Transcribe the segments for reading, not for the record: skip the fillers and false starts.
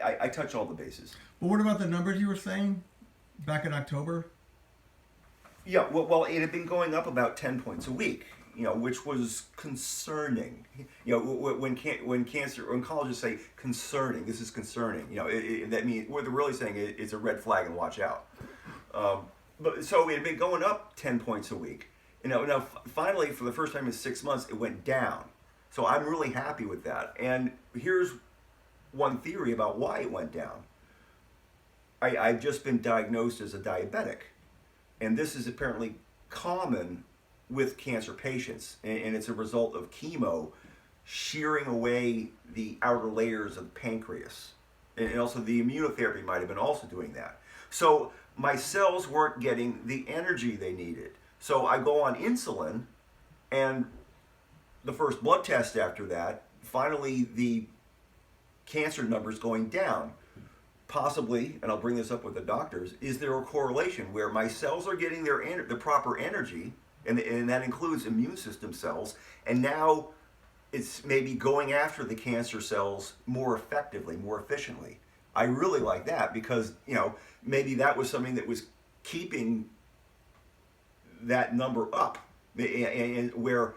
I touch all the bases. But what about the numbers you were saying back in October? Yeah, well, it had been going up about 10 points a week, which was concerning. When oncologists say concerning, this is concerning. That means what they're really saying it's a red flag and watch out. But so it had been going up 10 points a week. Now finally, for the first time in 6 months, it went down. So I'm really happy with that. And here's one theory about why it went down. I've just been diagnosed as a diabetic. And this is apparently common with cancer patients. And it's a result of chemo shearing away the outer layers of the pancreas. And also the immunotherapy might have been also doing that. So my cells weren't getting the energy they needed. So I go on insulin, and the first blood test after that, finally the cancer numbers going down. Possibly, and I'll bring this up with the doctors, is there a correlation where my cells are getting the proper energy, and that includes immune system cells, and now it's maybe going after the cancer cells more effectively, more efficiently. I really like that because, maybe that was something that was keeping that number up, and where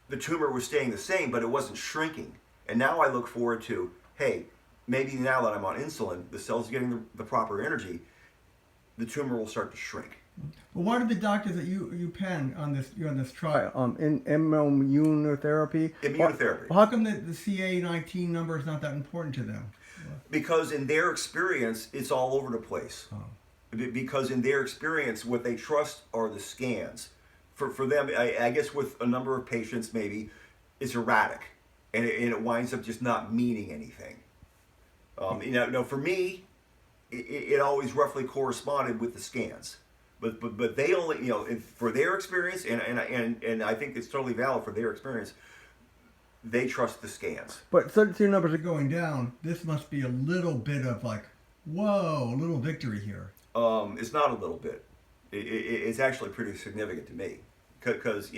the tumor was staying the same, but it wasn't shrinking. And now I look forward to, hey, maybe now that I'm on insulin, the cells are getting the proper energy, the tumor will start to shrink. Well, why did the doctors at UPenn on this trial in immunotherapy? Immunotherapy. How come the CA19 number is not that important to them? Because in their experience, it's all over the place. Oh. Because in their experience, what they trust are the scans. For them, I guess with a number of patients, maybe it's erratic, and it winds up just not meaning anything. For me, it always roughly corresponded with the scans, but they only, for their experience, and I think it's totally valid for their experience, they trust the scans. But since your numbers are going down, this must be a little bit of like, whoa, a little victory here. It's not a little bit. It's actually pretty significant to me, because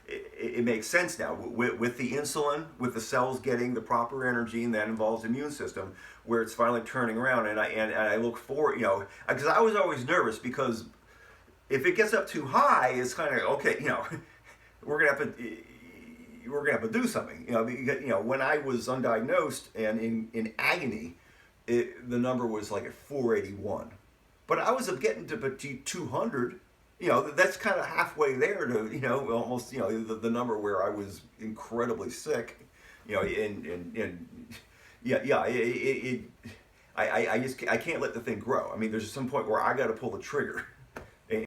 it makes sense now with the insulin, with the cells getting the proper energy, and that involves the immune system, where it's finally turning around. And I look forward, because I was always nervous, because if it gets up too high, it's kind of okay, we're gonna have to do something, because, when I was undiagnosed and in agony, the number was like at 481, but I was getting to 200. That's kind of halfway there to, almost, the number where I was incredibly sick, I can't let the thing grow. I mean, there's some point where I got to pull the trigger.